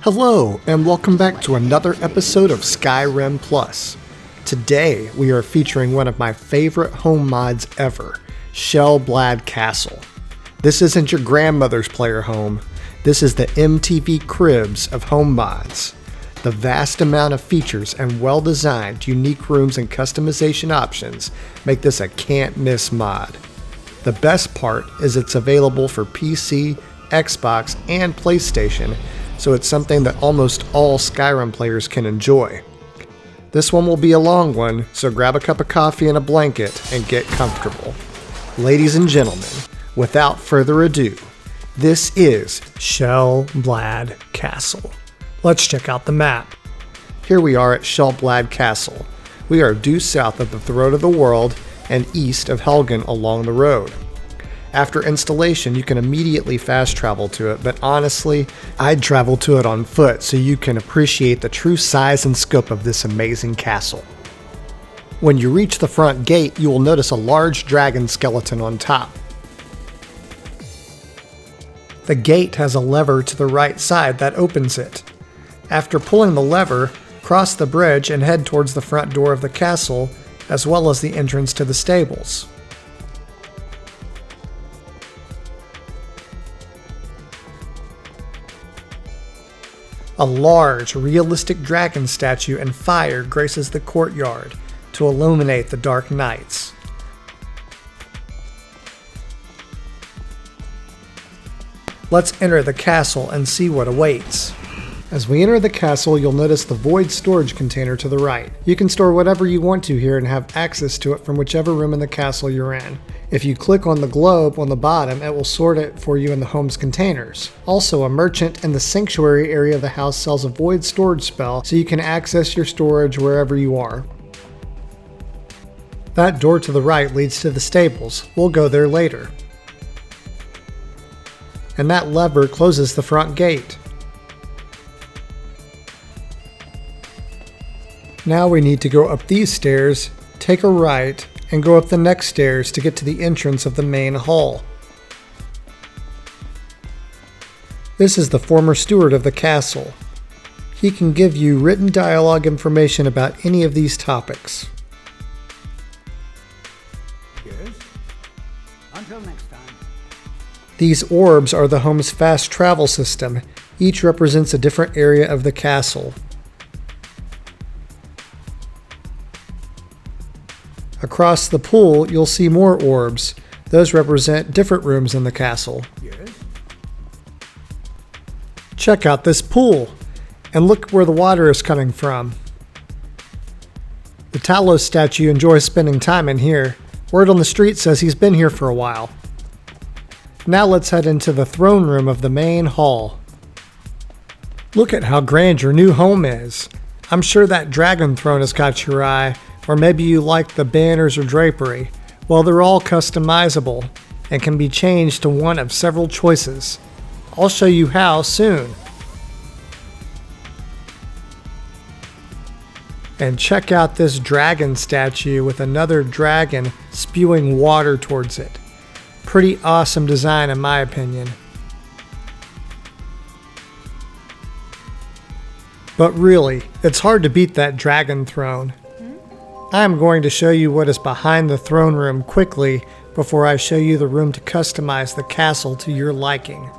Hello, and welcome back to another episode of Skyrim Plus. Today, we are featuring one of my favorite home mods ever, Sjel Blad Castle. This isn't your grandmother's player home. This is the MTV Cribs of home mods. The vast amount of features and well-designed, unique rooms and customization options make this a can't-miss mod. The best part is it's available for PC, Xbox, and PlayStation, so it's something that almost all Skyrim players can enjoy. This one will be a long one, so grab a cup of coffee and a blanket and get comfortable. Ladies and gentlemen, without further ado, this is Sjel Blad Castle. Let's check out the map. Here we are at Sjel Blad Castle. We are due south of the throat of the world and east of Helgen along the road. After installation, you can immediately fast travel to it, but honestly, I'd travel to it on foot so you can appreciate the true size and scope of this amazing castle. When you reach the front gate, you will notice a large dragon skeleton on top. The gate has a lever to the right side that opens it. After pulling the lever, cross the bridge and head towards the front door of the castle, as well as the entrance to the stables. A large, realistic dragon statue and fire graces the courtyard to illuminate the dark nights. Let's enter the castle and see what awaits. As we enter the castle, you'll notice the void storage container to the right. You can store whatever you want to here and have access to it from whichever room in the castle you're in. If you click on the globe on the bottom, it will sort it for you in the home's containers. Also, a merchant in the sanctuary area of the house sells a void storage spell, so you can access your storage wherever you are. That door to the right leads to the stables. We'll go there later. And that lever closes the front gate. Now we need to go up these stairs, take a right, and go up the next stairs to get to the entrance of the main hall. This is the former steward of the castle. He can give you written dialogue information about any of these topics. Yes. Until next time. These orbs are the home's fast travel system. Each represents a different area of the castle. Across the pool, you'll see more orbs. Those represent different rooms in the castle. Yes. Check out this pool, and look where the water is coming from. The Talos statue enjoys spending time in here. Word on the street says he's been here for a while. Now let's head into the throne room of the main hall. Look at how grand your new home is. I'm sure that dragon throne has caught your eye. Or maybe you like the banners or drapery. Well, they're all customizable and can be changed to one of several choices. I'll show you how soon. And check out this dragon statue with another dragon spewing water towards it. Pretty awesome design in my opinion. But really, it's hard to beat that dragon throne. I'm going to show you what is behind the throne room quickly before I show you the room to customize the castle to your liking.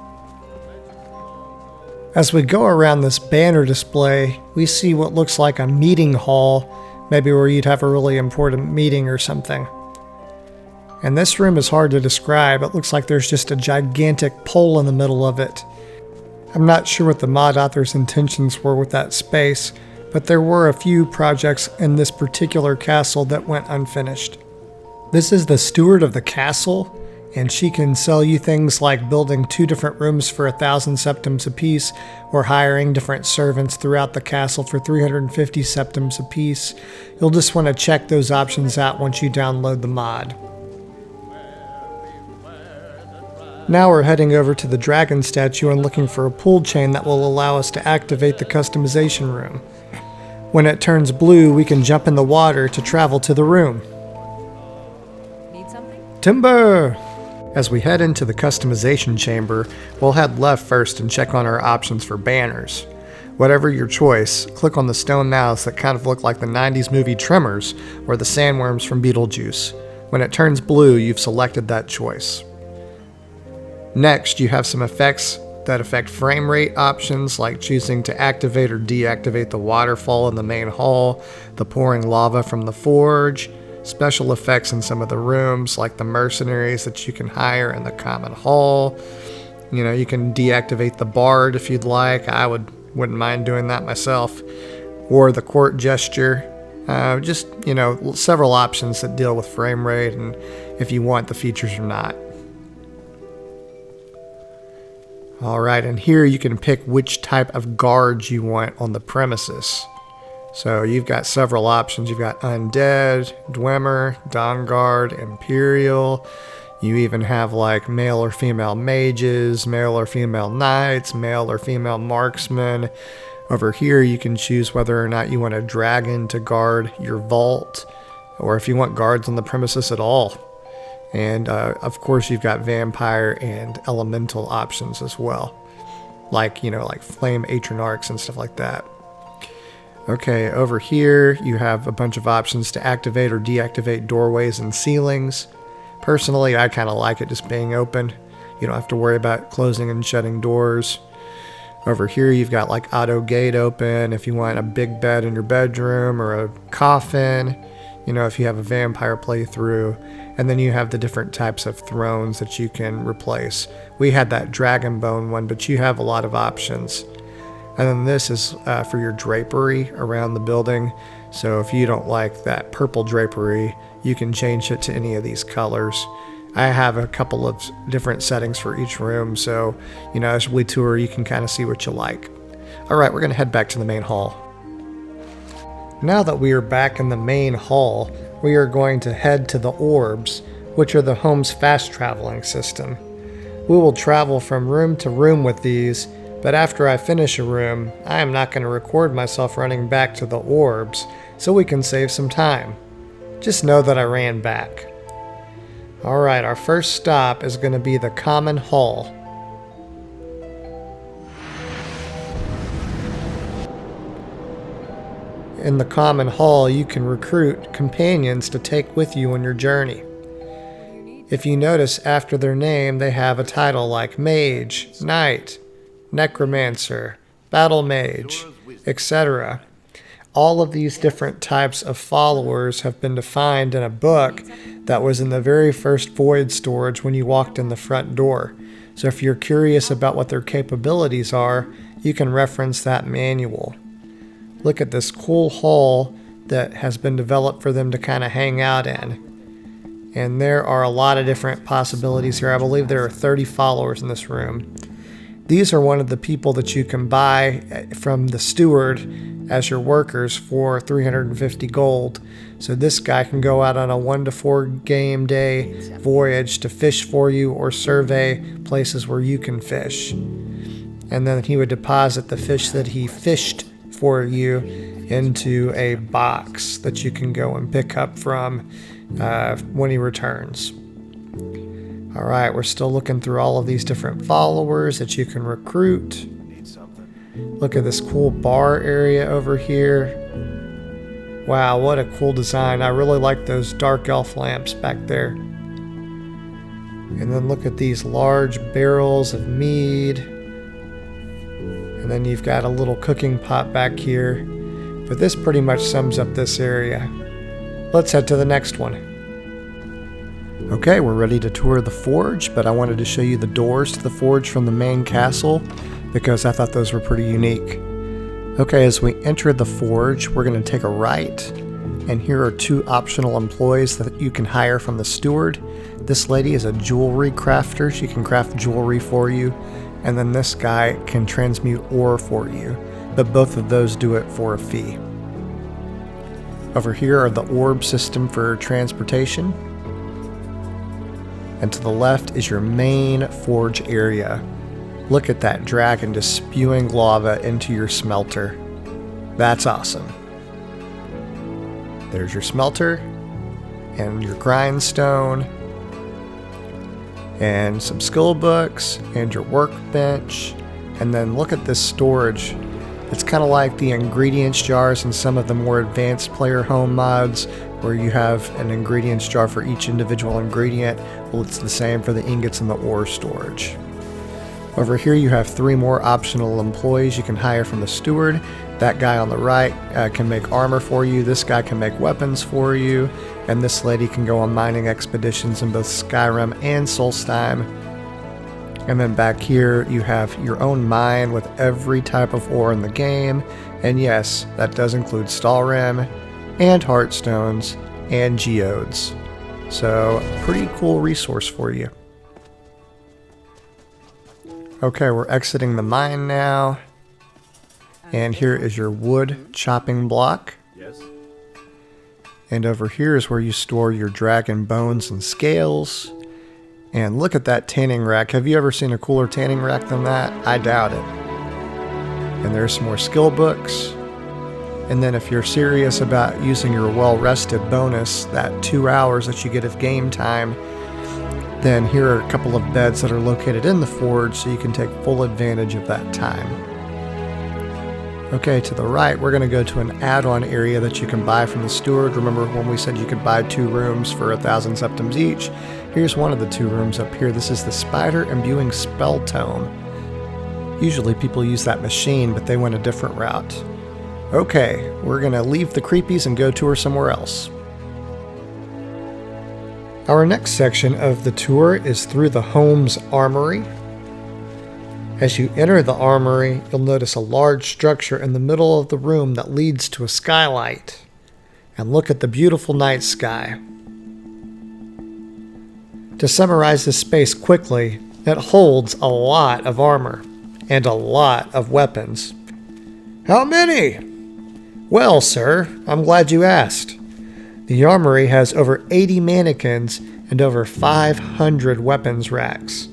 As we go around this banner display, we see what looks like a meeting hall, maybe where you'd have a really important meeting or something. And this room is hard to describe. It looks like there's just a gigantic pole in the middle of it. I'm not sure what the mod author's intentions were with that space, but there were a few projects in this particular castle that went unfinished. This is the steward of the castle, and she can sell you things like building 2 different rooms for 1,000 septims apiece, or hiring different servants throughout the castle for 350 septims apiece. You'll just want to check those options out once you download the mod. Now we're heading over to the dragon statue and looking for a pull chain that will allow us to activate the customization room. When it turns blue, we can jump in the water to travel to the room. Need something? Timber! As we head into the customization chamber, we'll head left first and check on our options for banners. Whatever your choice, click on the stone mouths that kind of look like the 90s movie Tremors or the sandworms from Beetlejuice. When it turns blue, you've selected that choice. Next, you have some effects that affect frame rate options, like choosing to activate or deactivate the waterfall in the main hall, the pouring lava from the forge, special effects in some of the rooms, like the mercenaries that you can hire in the common hall. You know, you can deactivate the bard if you'd like. I wouldn't mind doing that myself. Or the court gesture. Just, you know, several options that deal with frame rate and if you want the features or not. Alright, and here you can pick which type of guards you want on the premises. So you've got several options. You've got Undead, Dwemer, Dawnguard, Imperial. You even have like male or female mages, male or female knights, male or female marksmen. Over here you can choose whether or not you want a dragon to guard your vault, or if you want guards on the premises at all. And of course you've got vampire and elemental options as well. Like, you know, like flame atronarchs and stuff like that. Okay, over here you have a bunch of options to activate or deactivate doorways and ceilings. Personally, I kind of like it just being open. You don't have to worry about closing and shutting doors. Over here you've got like auto gate open if you want a big bed in your bedroom, or a coffin, you know, if you have a vampire playthrough. And then you have the different types of thrones that you can replace. We had that dragon bone one, but you have a lot of options. And then this is for your drapery around the building. So if you don't like that purple drapery, you can change it to any of these colors. I have a couple of different settings for each room, so, you know, as we tour, you can kind of see what you like. Alright, we're going to head back to the main hall. Now that we are back in the main hall, we are going to head to the orbs, which are the home's fast traveling system. We will travel from room to room with these, but after I finish a room, I am not going to record myself running back to the orbs, so we can save some time. Just know that I ran back. Alright, our first stop is going to be the common hall. In the common hall, you can recruit companions to take with you on your journey. If you notice, after their name, they have a title like Mage, Knight, Necromancer, Battle Mage, etc. All of these different types of followers have been defined in a book that was in the very first Void storage when you walked in the front door. So if you're curious about what their capabilities are, you can reference that manual. Look at this cool hall that has been developed for them to kind of hang out in. And there are a lot of different possibilities here. I believe there are 30 followers in this room. These are one of the people that you can buy from the steward as your workers for 350 gold. So this guy can go out on a 1 to 4 game day voyage to fish for you or survey places where you can fish. And then he would deposit the fish that he fished for you into a box that you can go and pick up from when he returns. Alright, we're still looking through all of these different followers that you can recruit. Look at this cool bar area over here. Wow, what a cool design. I really like those dark elf lamps back there. And then look at these large barrels of mead. And then you've got a little cooking pot back here. But this pretty much sums up this area. Let's head to the next one. Okay, we're ready to tour the forge, but I wanted to show you the doors to the forge from the main castle because I thought those were pretty unique. Okay, as we enter the forge, we're going to take a right, and here are 2 optional employees that you can hire from the steward. This lady is a jewelry crafter. She can craft jewelry for you. And then this guy can transmute ore for you, but both of those do it for a fee. Over here are the orb system for transportation. And to the left is your main forge area. Look at that dragon just spewing lava into your smelter. That's awesome. There's your smelter and your grindstone and some skill books and your workbench. And then look at this storage. It's kind of like the ingredients jars in some of the more advanced player home mods, where you have an ingredients jar for each individual ingredient. Well, it's the same for the ingots and the ore storage. Over here you have 3 more optional employees you can hire from the steward. That guy on the right can make armor for you, this guy can make weapons for you, and this lady can go on mining expeditions in both Skyrim and Solstheim. And then back here you have your own mine with every type of ore in the game, and yes, that does include Stalrim, and Heartstones, and Geodes. So, pretty cool resource for you. Okay, we're exiting the mine now. And here is your wood chopping block. Yes. And over here is where you store your dragon bones and scales. And look at that tanning rack. Have you ever seen a cooler tanning rack than that? I doubt it. And there's some more skill books. And then if you're serious about using your well-rested bonus, that 2 hours that you get of game time, then here are a couple of beds that are located in the forge so you can take full advantage of that time. Okay, to the right, we're going to go to an add-on area that you can buy from the steward. Remember when we said you could buy 2 rooms for 1,000 septims each? Here's one of the 2 rooms up here. This is the Spider Imbuing Spell Tome. Usually people use that machine, but they went a different route. Okay, we're going to leave the creepies and go tour somewhere else. Our next section of the tour is through the home's armory. As you enter the armory, you'll notice a large structure in the middle of the room that leads to a skylight. And look at the beautiful night sky. To summarize this space quickly, it holds a lot of armor and a lot of weapons. How many? Well, sir, I'm glad you asked. The armory has over 80 mannequins and over 500 weapons racks.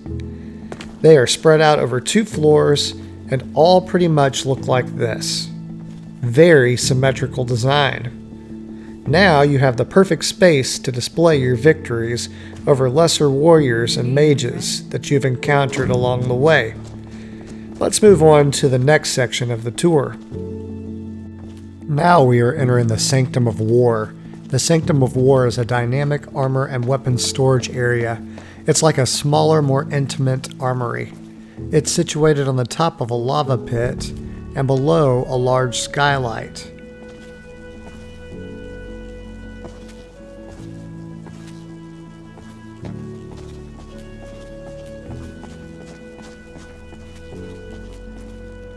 They are spread out over 2 floors and all pretty much look like this. Very symmetrical design. Now you have the perfect space to display your victories over lesser warriors and mages that you've encountered along the way. Let's move on to the next section of the tour. Now we are entering the Sanctum of War. The Sanctum of War is a dynamic armor and weapons storage area. It's like a smaller, more intimate armory. It's situated on the top of a lava pit and below a large skylight.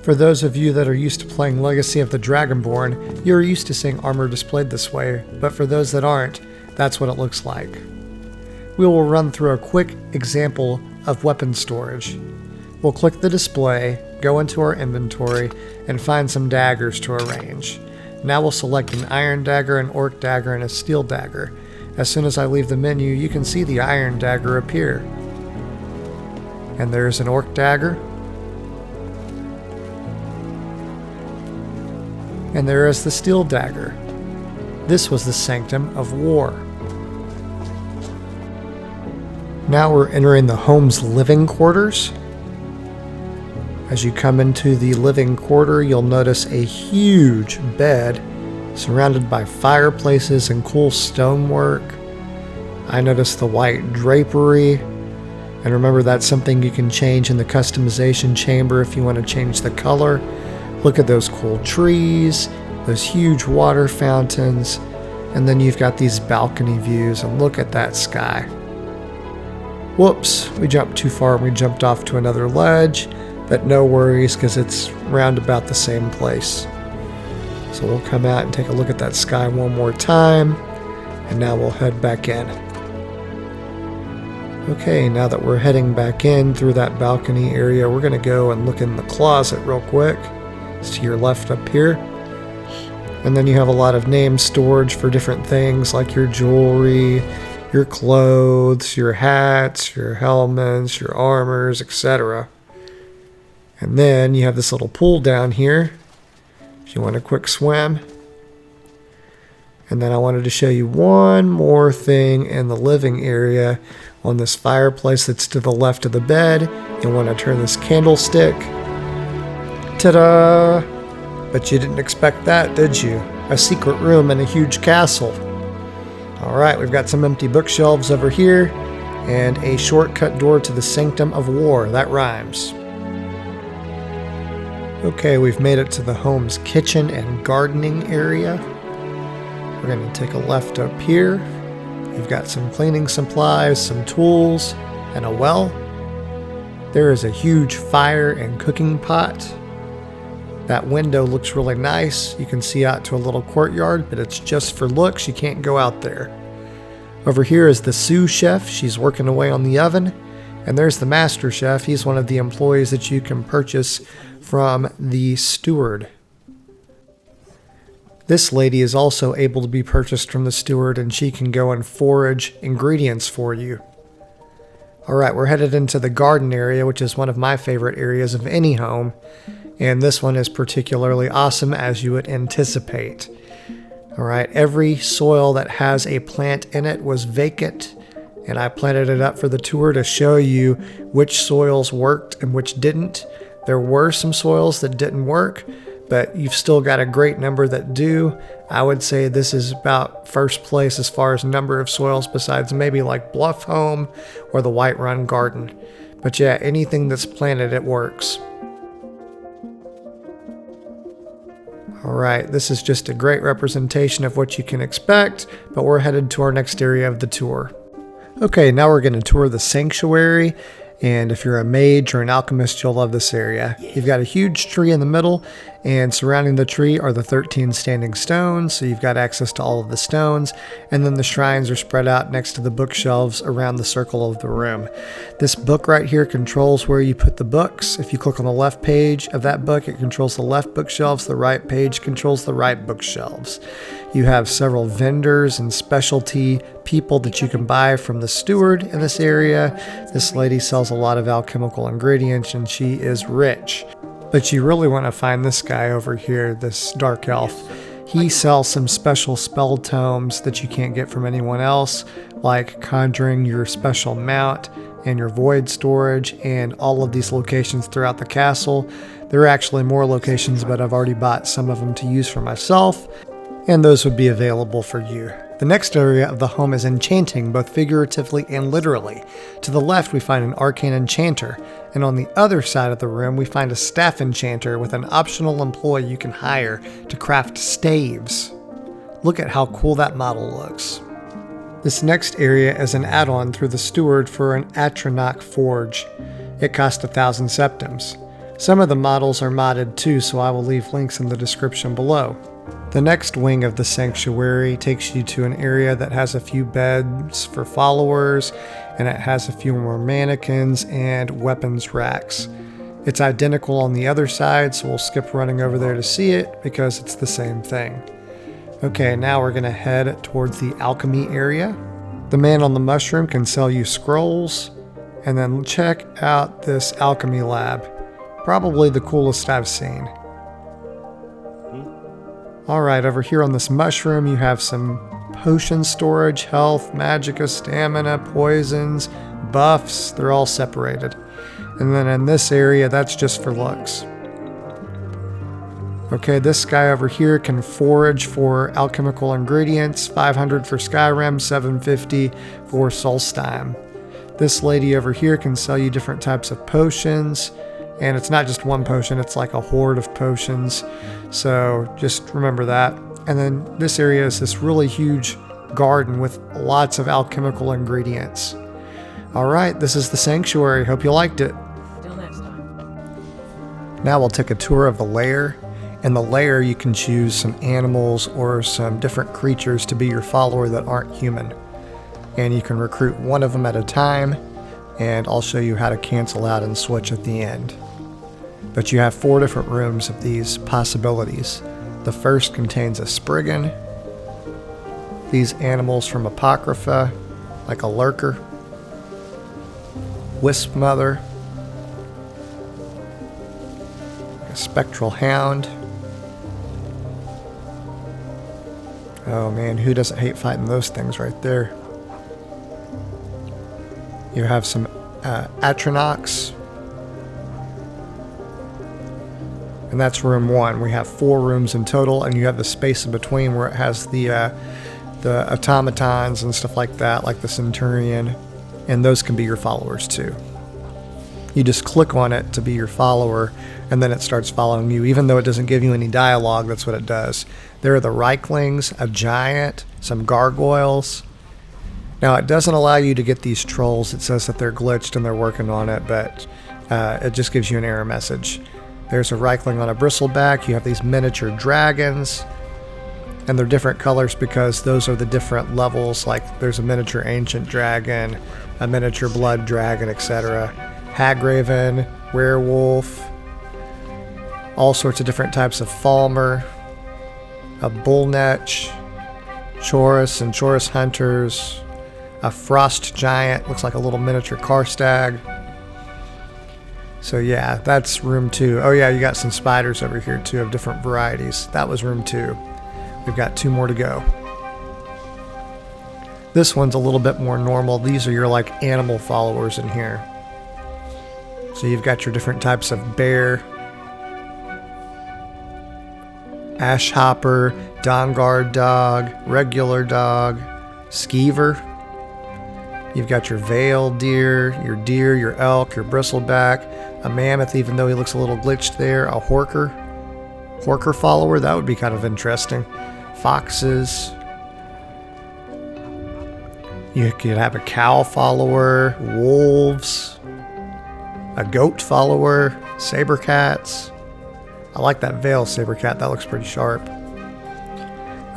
For those of you that are used to playing Legacy of the Dragonborn, you're used to seeing armor displayed this way, but for those that aren't, that's what it looks like. We will run through a quick example of weapon storage. We'll click the display, go into our inventory, and find some daggers to arrange. Now we'll select an iron dagger, an orc dagger, and a steel dagger. As soon as I leave the menu, you can see the iron dagger appear. And there's an orc dagger. And there is the steel dagger. This was the Sanctum of War. Now we're entering the home's living quarters. As you come into the living quarter, you'll notice a huge bed surrounded by fireplaces and cool stonework. I noticed the white drapery. And remember, that's something you can change in the customization chamber if you want to change the color. Look at those cool trees, those huge water fountains, and then you've got these balcony views, and look at that sky. Whoops, we jumped too far and we jumped off to another ledge, but no worries because it's round about the same place. So we'll come out and take a look at that sky one more time, and now we'll head back in. Okay, now that we're heading back in through that balcony area, we're going to go and look in the closet real quick. It's to your left up here. And then you have a lot of name storage for different things like your jewelry, your clothes, your hats, your helmets, your armors, etc. And then you have this little pool down here if you want a quick swim. And then I wanted to show you one more thing in the living area. On this fireplace that's to the left of the bed, you'll want to turn this candlestick. Ta-da! But you didn't expect that, did you? A secret room in a huge castle. Alright, we've got some empty bookshelves over here, and a shortcut door to the Sanctum of War. That rhymes. Okay, we've made it to the home's kitchen and gardening area. We're going to take a left up here. You've got some cleaning supplies, some tools, and a well. There is a huge fire and cooking pot. That window looks really nice. You can see out to a little courtyard, but it's just for looks. You can't go out there. Over here is the sous chef. She's working away on the oven. And there's the master chef. He's one of the employees that you can purchase from the steward. This lady is also able to be purchased from the steward, and she can go and forage ingredients for you. Alright, we're headed into the garden area, which is one of my favorite areas of any home. And this one is particularly awesome, as you would anticipate. Alright, every soil that has a plant in it was vacant, and I planted it up for the tour to show you which soils worked and which didn't. There were some soils that didn't work, but you've still got a great number that do. I would say this is about first place as far as number of soils, besides maybe like Bluff Home or the White Run Garden. But yeah, anything that's planted, it works. Alright, this is just a great representation of what you can expect, but we're headed to our next area of the tour. Okay, now we're going to tour the sanctuary, and if you're a mage or an alchemist, you'll love this area. You've got a huge tree in the middle, and surrounding the tree are the 13 standing stones, so you've got access to all of the stones, and then the shrines are spread out next to the bookshelves around the circle of the room. This book right here controls where you put the books. If you click on the left page of that book, it controls the left bookshelves, the right page controls the right bookshelves. You have several vendors and specialty people that you can buy from the steward in this area. This lady sells a lot of alchemical ingredients, and she is rich. But you really want to find this guy over here, this dark elf. He sells some special spell tomes that you can't get from anyone else, like conjuring your special mount and your void storage, and all of these locations throughout the castle. There are actually more locations, but I've already bought some of them to use for myself, and those would be available for you. The next area of the home is enchanting, both figuratively and literally. To the left, we find an arcane enchanter, and on the other side of the room, we find a staff enchanter with an optional employee you can hire to craft staves. Look at how cool that model looks. This next area is an add-on through the steward for an Atronach forge. It costs 1,000 septims. Some of the models are modded too, so I will leave links in the description below. The next wing of the sanctuary takes you to an area that has a few beds for followers, and it has a few more mannequins and weapons racks. It's identical on the other side, so we'll skip running over there to see it because it's the same thing. Okay, now we're going to head towards the alchemy area. The man on the mushroom can sell you scrolls, and then check out this alchemy lab. Probably the coolest I've seen. Alright, over here on this mushroom you have some potion storage, health, magicka, stamina, poisons, buffs. They're all separated. And then in this area, that's just for looks. Okay, this guy over here can forage for alchemical ingredients, 500 for Skyrim, 750 for Solstheim. This lady over here can sell you different types of potions. And it's not just one potion, it's like a horde of potions. So just remember that. And then this area is this really huge garden with lots of alchemical ingredients. Alright, this is the sanctuary. Hope you liked it. Till next time. Now we'll take a tour of the lair. In the lair you can choose some animals or some different creatures to be your follower that aren't human. And you can recruit one of them at a time. And I'll show you how to cancel out and switch at the end. But you have 4 different rooms of these possibilities. The first contains a Spriggan, these animals from Apocrypha, like a lurker, Wisp Mother, a Spectral Hound. Oh man, who doesn't hate fighting those things right there? You have some Atronachs. and that's room 1. We have 4 rooms in total, and you have the space in between where it has the automatons and stuff like that, like the Centurion, and those can be your followers too. You just click on it to be your follower, and then it starts following you. Even though it doesn't give you any dialogue, that's what it does. There are the Reiklings, a giant, some gargoyles. Now, it doesn't allow you to get these trolls. It says that they're glitched and they're working on it, but it just gives you an error message. There's a Reikling on a bristleback. You have these miniature dragons, and they're different colors because those are the different levels. Like there's a miniature ancient dragon, a miniature blood dragon, etc. Hagraven, werewolf, all sorts of different types of Falmer, a bullnetch, Chorus and Chorus hunters, a frost giant, looks like a little miniature Karstag. So yeah, that's room 2. Oh yeah, you got some spiders over here too of different varieties. That was room 2. We've got 2 more to go. This one's a little bit more normal. These are your like animal followers in here. So you've got your different types of bear, Ashhopper, Dawnguard dog, regular dog, Skeever. You've got your veiled deer, your elk, your bristleback, a mammoth, even though he looks a little glitched there, a horker follower, that would be kind of interesting. Foxes. You could have a cow follower, wolves, a goat follower, saber cats. I like that veil saber cat, that looks pretty sharp.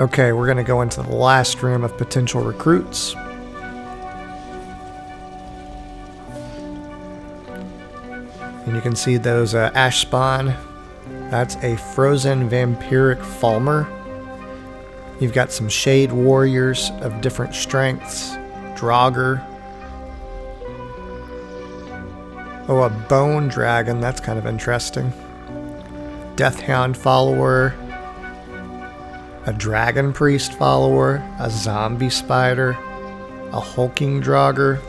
Okay, we're going to go into the last room of potential recruits. And you can see those ash spawn. That's a frozen vampiric Falmer. You've got some shade warriors of different strengths. Draugr. Oh, a bone dragon. That's kind of interesting. Deathhound follower. A dragon priest follower. A zombie spider. A hulking Draugr.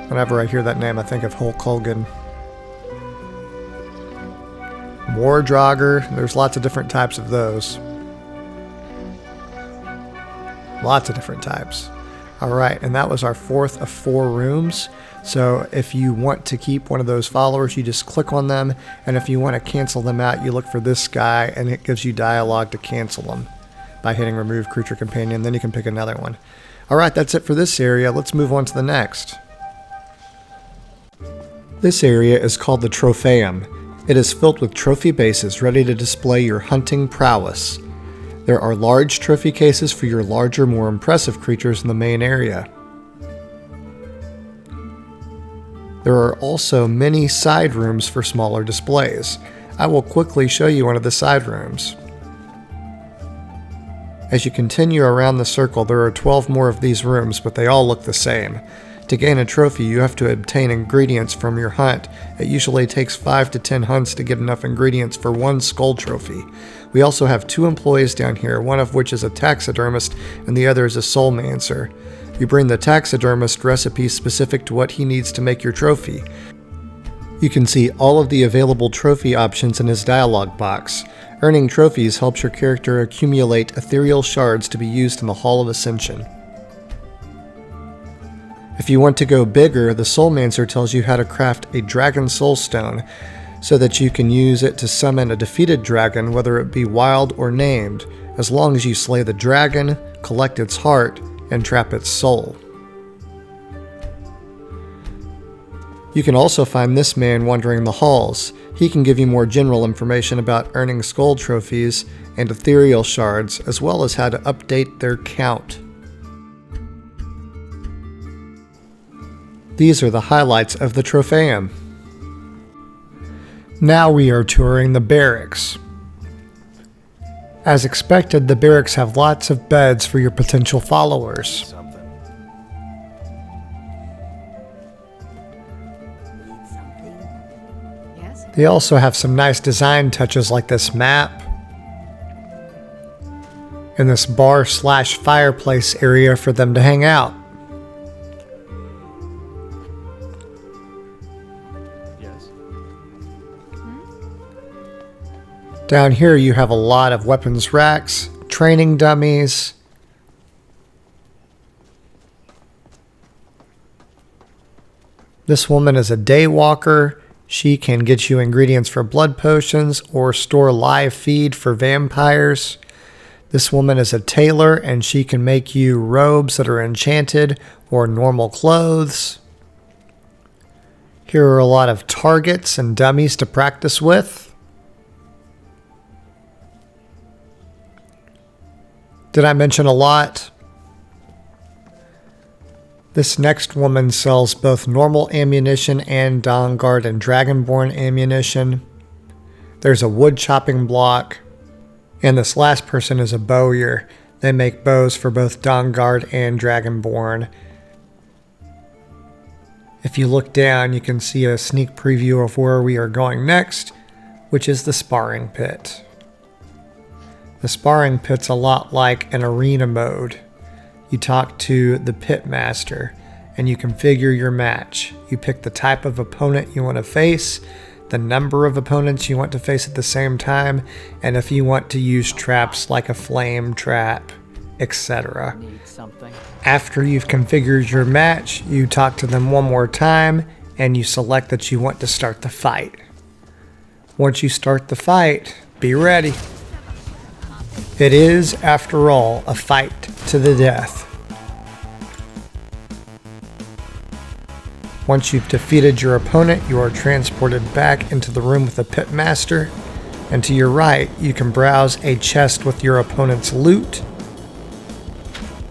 Whenever I hear that name, I think of Hulk Hogan. More Draugr. There's lots of different types of those. Lots of different types. Alright, and that was our 4th of 4 rooms. So if you want to keep one of those followers, you just click on them. And if you want to cancel them out, you look for this guy, and it gives you dialogue to cancel them by hitting Remove Creature Companion. Then you can pick another one. Alright, that's it for this area. Let's move on to the next. This area is called the Trophaeum. It is filled with trophy bases ready to display your hunting prowess. There are large trophy cases for your larger, more impressive creatures in the main area. There are also many side rooms for smaller displays. I will quickly show you one of the side rooms. As you continue around the circle, there are 12 more of these rooms, but they all look the same. To gain a trophy, you have to obtain ingredients from your hunt. It usually takes 5 to 10 hunts to get enough ingredients for 1 skull trophy. We also have 2 employees down here, one of which is a taxidermist and the other is a soulmancer. You bring the taxidermist recipes specific to what he needs to make your trophy. You can see all of the available trophy options in his dialog box. Earning trophies helps your character accumulate ethereal shards to be used in the Hall of Ascension. If you want to go bigger, the Soulmancer tells you how to craft a Dragon Soul Stone so that you can use it to summon a defeated dragon, whether it be wild or named, as long as you slay the dragon, collect its heart, and trap its soul. You can also find this man wandering the halls. He can give you more general information about earning skull trophies and ethereal shards, as well as how to update their count. These are the highlights of the Trophaeum. Now we are touring the Barracks. As expected, the Barracks have lots of beds for your potential followers. Yes? They also have some nice design touches like this map and this bar/fireplace area for them to hang out. Down here you have a lot of weapons racks, training dummies. This woman is a day walker. She can get you ingredients for blood potions or store live feed for vampires. This woman is a tailor and she can make you robes that are enchanted or normal clothes. Here are a lot of targets and dummies to practice with. Did I mention a lot? This next woman sells both normal ammunition and Dawnguard and Dragonborn ammunition. There's a wood chopping block. And this last person is a bowyer. They make bows for both Dawnguard and Dragonborn. If you look down, you can see a sneak preview of where we are going next, which is the sparring pit. The sparring pit's a lot like an arena mode. You talk to the pit master and you configure your match. You pick the type of opponent you want to face, the number of opponents you want to face at the same time, and if you want to use traps like a flame trap, etc. After you've configured your match, you talk to them one more time and you select that you want to start the fight. Once you start the fight, be ready. It is, after all, a fight to the death. Once you've defeated your opponent, you are transported back into the room with the pitmaster, and to your right, you can browse a chest with your opponent's loot.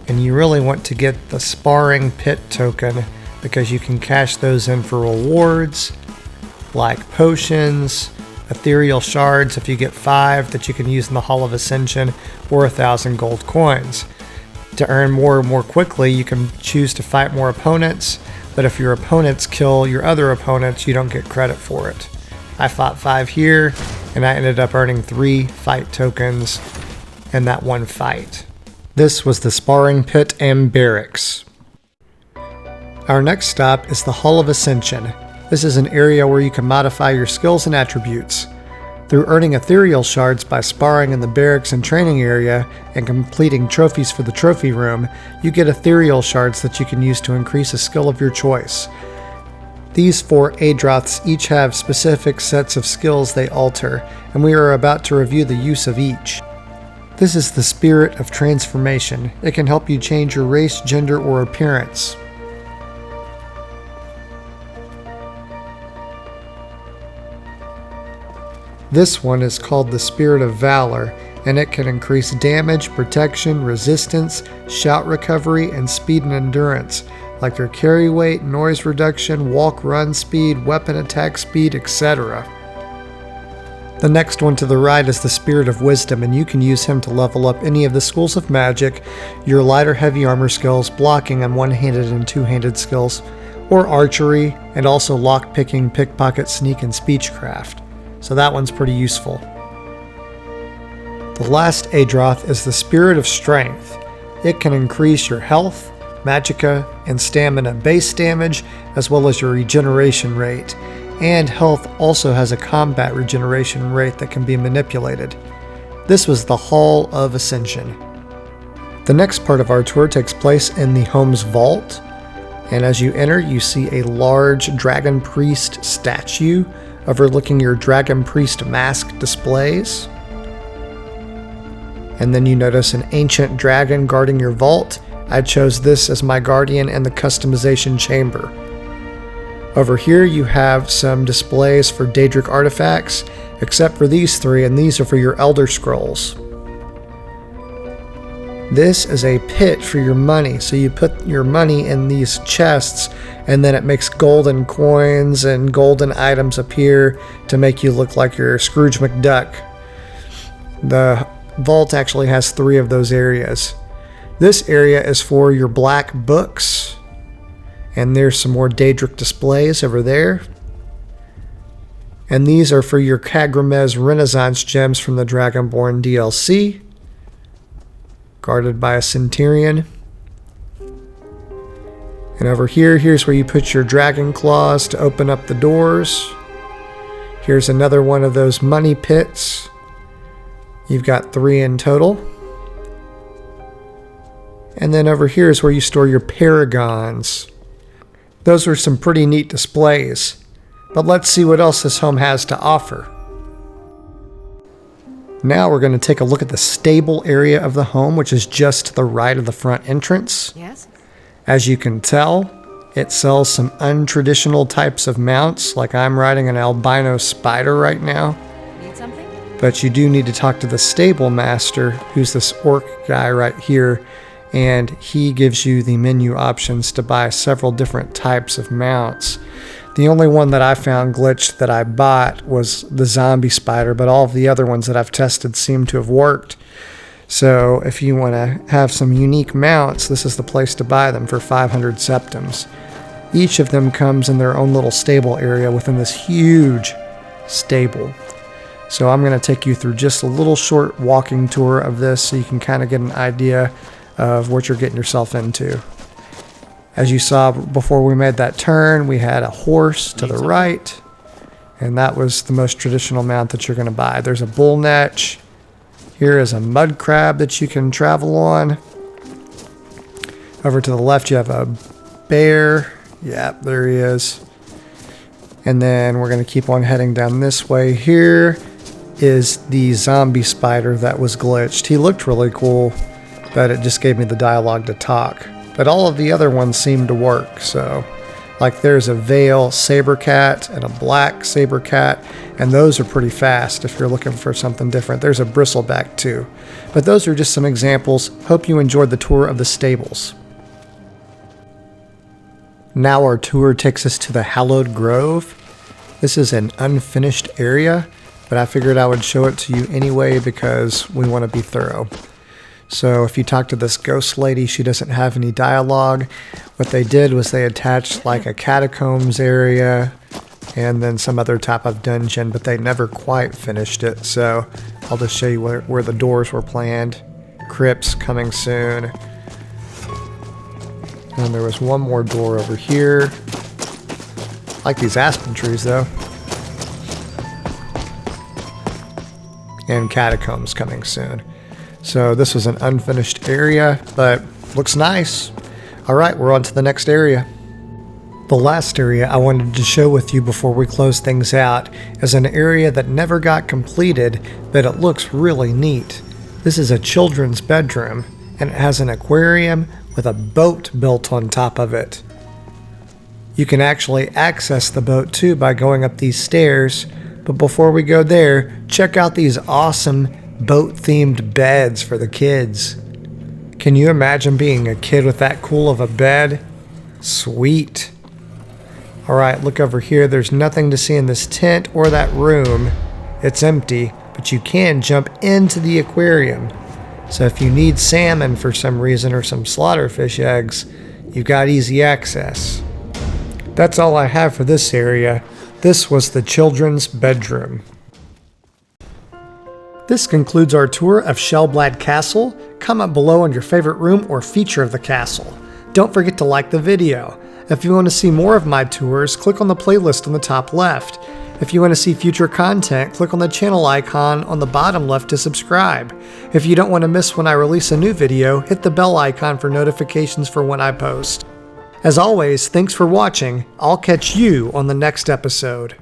And you really want to get the sparring pit token because you can cash those in for rewards like potions, ethereal shards if you get 5 that you can use in the Hall of Ascension, or 1,000 gold coins. To earn more quickly, you can choose to fight more opponents, but if your opponents kill your other opponents, you don't get credit for it. I fought 5 here, and I ended up earning 3 fight tokens in that one fight. This was the sparring pit and barracks. Our next stop is the Hall of Ascension. This is an area where you can modify your skills and attributes. Through earning ethereal shards by sparring in the barracks and training area and completing trophies for the trophy room, you get ethereal shards that you can use to increase a skill of your choice. These 4 Adroths each have specific sets of skills they alter, and we are about to review the use of each. This is the Spirit of Transformation. It can help you change your race, gender, or appearance. This one is called the Spirit of Valor, and it can increase damage, protection, resistance, shout recovery, and speed and endurance, like their carry weight, noise reduction, walk-run speed, weapon attack speed, etc. The next one to the right is the Spirit of Wisdom, and you can use him to level up any of the schools of magic, your light or heavy armor skills, blocking and one-handed and two-handed skills, or archery, and also lock-picking, pickpocket, sneak, and speechcraft. So that one's pretty useful. The last Adroth is the Spirit of Strength. It can increase your health, magicka, and stamina base damage, as well as your regeneration rate. And health also has a combat regeneration rate that can be manipulated. This was the Hall of Ascension. The next part of our tour takes place in the home's vault. And as you enter, you see a large dragon priest statue overlooking your dragon priest mask displays. And then you notice an ancient dragon guarding your vault. I chose this as my guardian in the customization chamber. Over here you have some displays for Daedric artifacts, except for these 3, and these are for your Elder Scrolls. This is a pit for your money, so you put your money in these chests and then it makes golden coins and golden items appear to make you look like you're Scrooge McDuck. The vault actually has 3 of those areas. This area is for your black books, and there's some more Daedric displays over there. And these are for your Kagramez Renaissance gems from the Dragonborn DLC, guarded by a Centurion. And over here, here's where you put your dragon claws to open up the doors. Here's another one of those money pits. You've got 3 in total. And then over here is where you store your paragons. Those are some pretty neat displays. But let's see what else this home has to offer. Now we're going to take a look at the stable area of the home, which is just to the right of the front entrance. Yes? As you can tell, it sells some untraditional types of mounts, like I'm riding an albino spider right now. Need something? But you do need to talk to the stable master, who's this orc guy right here, and he gives you the menu options to buy several different types of mounts. The only one that I found glitched that I bought was the zombie spider, but all of the other ones that I've tested seem to have worked. So if you want to have some unique mounts, this is the place to buy them for 500 septims. Each of them comes in their own little stable area within this huge stable. So I'm going to take you through just a little short walking tour of this so you can kind of get an idea of what you're getting yourself into. As you saw before we made that turn, we had a horse to the right, and that was the most traditional mount that you're going to buy. There's a bull netch. Here is a mud crab that you can travel on. Over to the left, you have a bear. Yeah, there he is. And then we're going to keep on heading down this way. Here is the zombie spider that was glitched. He looked really cool, but it just gave me the dialogue to talk. But all of the other ones seem to work. So, like there's a veil saber cat and a black saber cat, and those are pretty fast if you're looking for something different. There's a bristleback too. But those are just some examples. Hope you enjoyed the tour of the stables. Now our tour takes us to the Hallowed Grove. This is an unfinished area, but I figured I would show it to you anyway because we want to be thorough. So if you talk to this ghost lady, she doesn't have any dialogue. What they did was they attached like a catacombs area and then some other type of dungeon, but they never quite finished it. So I'll just show you where the doors were planned. Crypts coming soon. And there was one more door over here. I like these aspen trees though. And catacombs coming soon. So this was an unfinished area, but looks nice. All right, we're on to the next area. The last area I wanted to show with you before we close things out is an area that never got completed, but it looks really neat. This is a children's bedroom, and it has an aquarium with a boat built on top of it. You can actually access the boat too by going up these stairs, but before we go there, check out these awesome boat-themed beds for the kids. Can you imagine being a kid with that cool of a bed? Sweet. Alright, look over here. There's nothing to see in this tent or that room. It's empty, but you can jump into the aquarium. So if you need salmon for some reason or some slaughterfish eggs, you've got easy access. That's all I have for this area. This was the children's bedroom. This concludes our tour of Sjel Blad Castle. Comment below on your favorite room or feature of the castle. Don't forget to like the video. If you want to see more of my tours, click on the playlist on the top left. If you want to see future content, click on the channel icon on the bottom left to subscribe. If you don't want to miss when I release a new video, hit the bell icon for notifications for when I post. As always, thanks for watching. I'll catch you on the next episode.